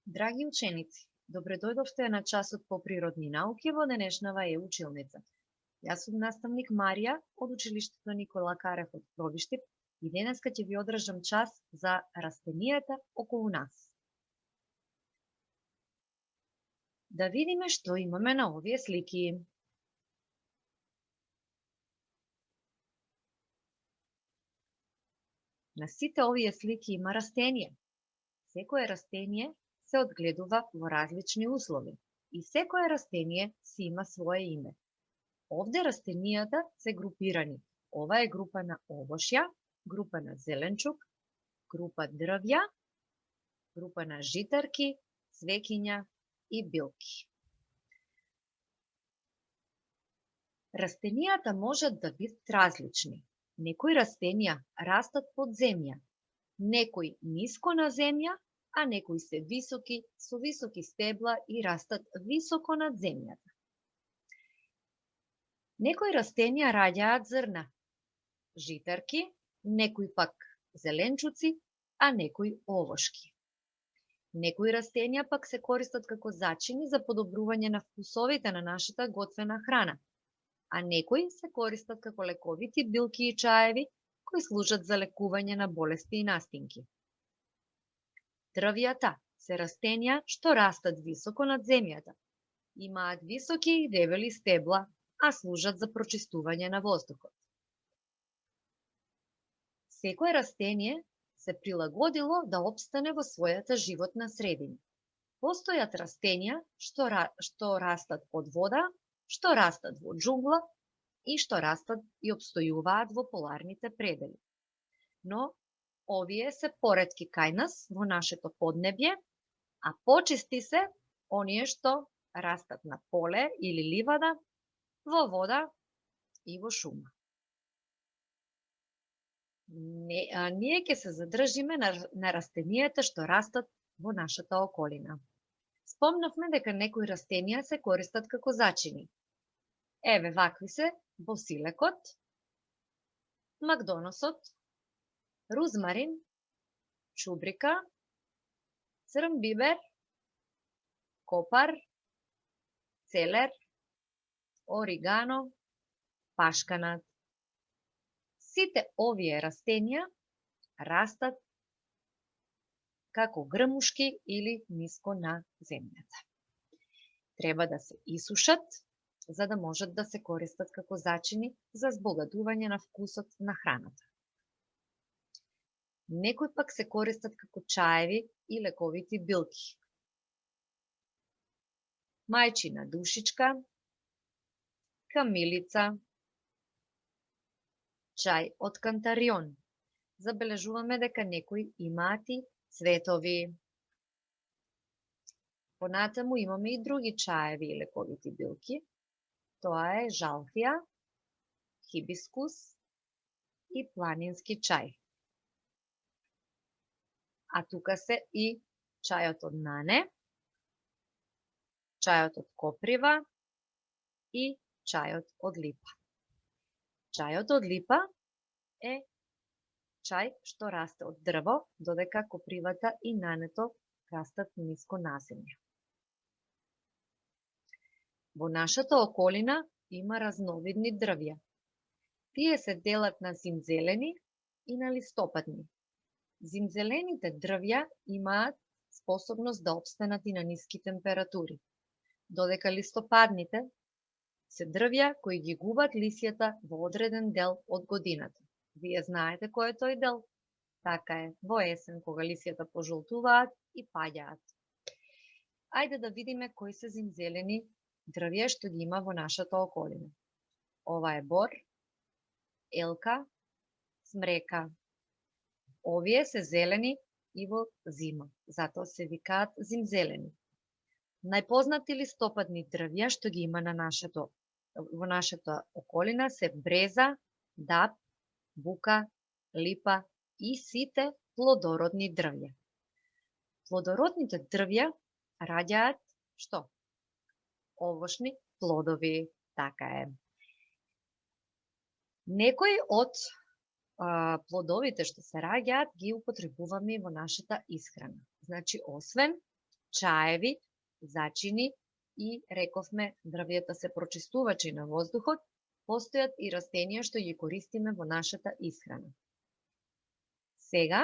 Драги ученици, добре дојдовте на часот по природни науки во денешнава училница. Јас сум наставник Марија од училиштето Никола Карев од Пробиштип и денеска ќе ви одржам час за растенијата околу нас. Да видиме што имаме на овие слики. На сите овие слики има растение. Секое растение се одгледува во различни услови и секое растение си има свое име. Овде растенијата се групирани. Ова е група на овошја, група на зеленчук, група дрвја, група на житарки, цвеќиња и билки. Растенијата можат да бидат различни. Некои растенија растат под земја, некои ниско на земја, а некои се високи, со високи стебла и растат високо над земјата. Некои растенија раѓаат зрна, житарки, некои пак зеленчуци, а некои овошки. Некои растенија пак се користат како зачини за подобрување на вкусовите на нашата готвена храна, а некои се користат како лековити билки и чаеви кои служат за лекување на болести и настинки. Дрвјата се растенија што растат високо над земјата. Имаат високи и дебели стебла, а служат за прочистување на воздухот. Секое растение се прилагодило да опстане во својата животна средина. Постојат растенија што растат под вода, што растат во џунгла и што растат и опстојуваат во поларните предели. Но овие се поретки кај нас во нашето поднебје, а почисти се оние што растат на поле или ливада, во вода и во шума. Ние ќе се задржиме на растенијата што растат во нашата околина. Спомнавме дека некои растенија се користат како зачини. Еве вакви се босилекот, макдоносот, рузмарин, чубрика, црн бибер, копар, целер, оригано, пашканат. Сите овие растенија растат како грмушки или ниско на земјата. Треба да се исушат, за да можат да се користат како зачини за збогатување на вкусот на храната. Некои пак се користат како чаеви и лековити билки. Мајчина душичка, камилица, чај од кантарион. Забележуваме дека некои имаат и цветови. Понатаму имаме и други чаеви и лековити билки. Тоа е жалфија, хибискус и планински чај. А тука се и чајот од нане, чајот од коприва и чајот од липа. Чајот од липа е чај што расте од дрво, додека копривата и нането растат ниско на земја. Во нашата околина има разновидни дрвја. Тие се делат на зимзелени и на листопадни. Зимзелените дрвја имаат способност да опстанат и на ниски температури, додека листопадните се дрвја кои ги губат лисјата во одреден дел од годината. Вие знаете кој е тој дел? Така е, во есен, кога лисјата пожолтуваат и паѓаат. Ајде да видиме кои се зимзелени дрвја што ги има во нашата околина. Ова е бор, елка, смрека. Овие се зелени и во зима, затоа се викаат зимзелени. Најпознати листопадни дрвја што ги има во нашата околина се бреза, даб, бука, липа и сите плодородни дрвја. Плодородните дрвја раѓаат што? Овошни плодови, така е. Некои од плодовите што се раѓаат ги употребуваме во нашата исхрана. Значи, освен чаеви, зачини и рековме дрвјата се прочистувачи на воздухот, постојат и растенија што ги користиме во нашата исхрана. Сега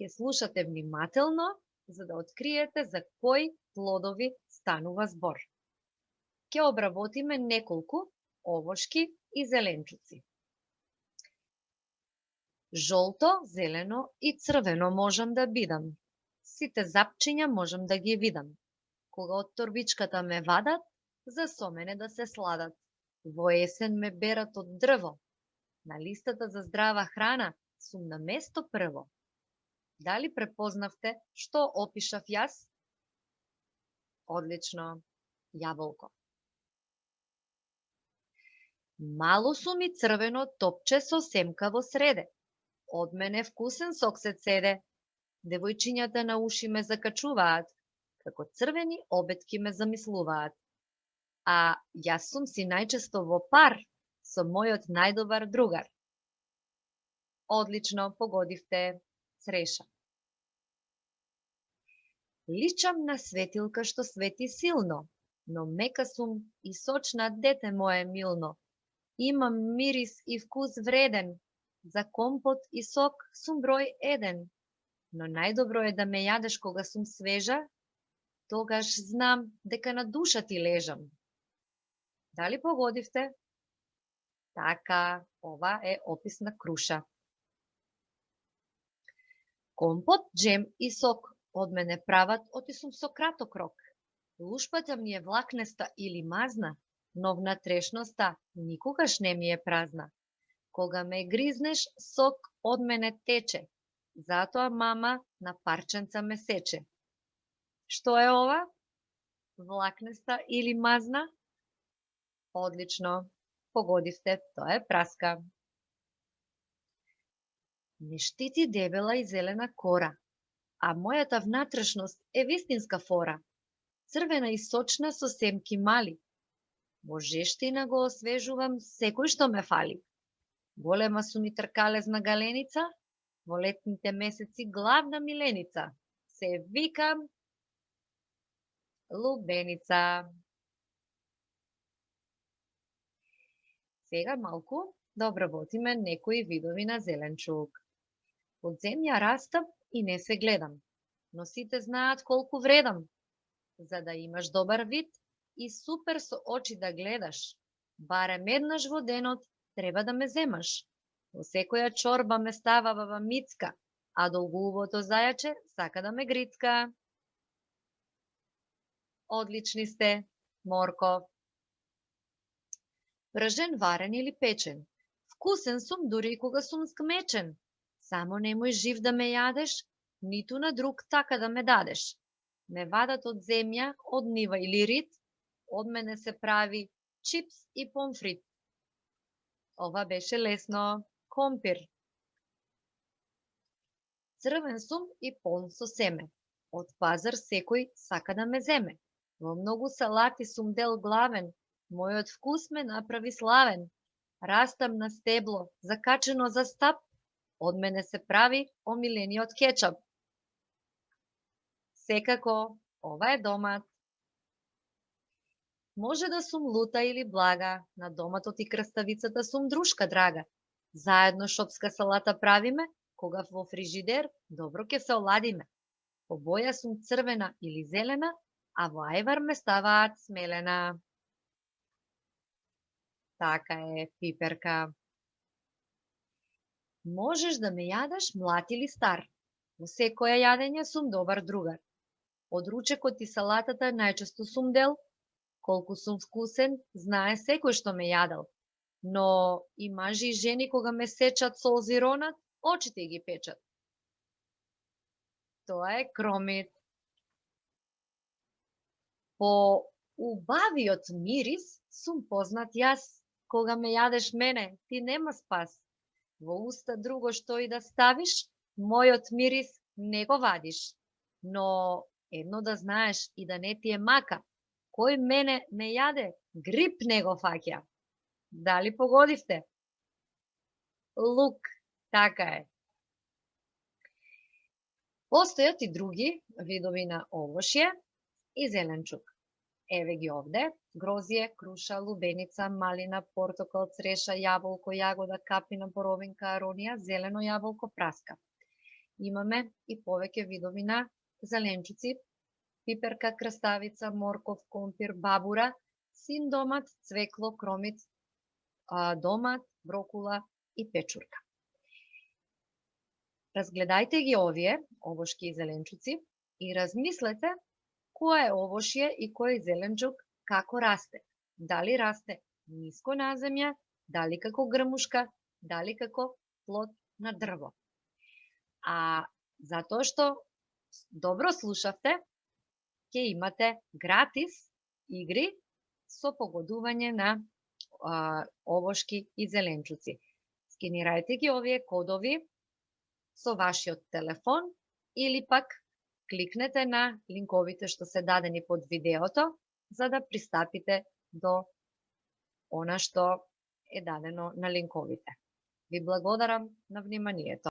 ќе слушате внимателно за да откриете за кои плодови станува збор. Ќе обработиме неколку овошки и зеленчуци. Жолто, зелено и црвено можам да бидам. Сите запчиња можам да ги видам. Кога од торбичката ме вадат, за со мене да се сладат. Во есен ме берат од дрво. На листата за здрава храна сум на место прво. Дали препознавте што опишав јас? Одлично, јаболко. Мало сум и црвено топче со семка во среде. Од мене вкусен сок се цеде. Девојчињата на уши ме закачуваат, како црвени обетки ме замислуваат. А јас сум си најчесто во пар со мојот најдобар другар. Одлично, погодивте, цреша. Личам на светилка што свети силно, но мека сум и сочна, дете мое милно. Имам мирис и вкус вреден, за компот и сок сум број 1. Но најдобро е да ме јадеш кога сум свежа, тогаш знам дека на душа ти лежам. Дали погодивте? Така, ова е опис на круша. Компот, джем и сок од мене прават, оти сум со краток рок. Лушпата ми е влакнеста или мазна, но внатрешноста никогаш не ми е празна. Кога ме гризнеш, сок од мене тече, затоа мама на парченца ме сече. Што е ова? Влакнеста или мазна? Одлично, погодивте, тоа е праска. Не штити дебела и зелена кора, а мојата внатрешност е вистинска фора. Црвена и сочна со семки мали. Во жештина го освежувам секој што ме фали. Голема сум и тркалезна галеница, во летните месеци главна миленица. Се викам лубеница. Сега малку да обработиме некои видови на зеленчук. Од земја растам и не се гледам, но сите знаат колку вредам. За да имаш добар вид и супер со очи да гледаш, барем еднаш во денот треба да ме земаш. Во секоја чорба ме става баба Мицка, а долгувото зајаче сака да ме грицка. Одлични сте, Морков. Пржен, варен или печен. Вкусен сум дури и кога сум скмечен. Само немој жив да ме јадеш, ниту на друг така да ме дадеш. Ме вадат од земја, од нива или рит, од мене се прави чипс и помфрит. Ова беше лесно. Компир. Црвен сум и полн со семе. Од пазар секој сака да ме земе. Во многу салати сум дел главен, мојот вкус ме направи славен. Растам на стебло, закачено за стап, од мене се прави омилениот кетчап. Секако, ова е домат. Може да сум лута или блага, на доматот и краставицата сум друшка драга. Заедно шопска салата правиме, кога во фрижидер добро ќе се оладиме. По боја сум црвена или зелена, а во ајвар ме ставаат смелена. Така е, пиперка. Можеш да ме јадеш млад или стар. Во секоја јадење сум добар другар. Од ручекот и салатата најчесто сум дел. Колку сум вкусен, знае секој што ме јадел. Но и мажи и жени кога ме сечат солзи ронат, очите ги печат. Тоа е кромит. По убавиот мирис сум познат јас. Кога ме јадеш мене, ти нема спас. Во уста друго што и да ставиш, мојот мирис не го вадиш. Но едно да знаеш и да не ти е мака, кој мене ме јаде, грип не го фаќа. Дали погодивте? Лук, така е. Постојат и други видови на овошје и зеленчук. Еве ги овде: грозје, круша, лубеница, малина, портокал, цреша, јаболко, јагода, капина, боровинка, аронија, зелено јаболко, праска. Имаме и повеќе видови на зеленчуци: пиперка, краставица, морков, компир, бабура, син домат, цвекло, кромит, домат, брокула и печурка. Разгледајте ги овие овошки и зеленчуци и размислете кое е овошје и кој зеленчук како расте. Дали расте ниско на земја, дали како грмушка, дали како плод на дрво. А затоа што добро слушавте, ќе имате гратис игри со погодување на овошки и зеленчуци. Скенирајте ги овие кодови со вашиот телефон или пак кликнете на линковите што се дадени под видеото, за да пристапите до она што е дадено на линковите. Ви благодарам на вниманието.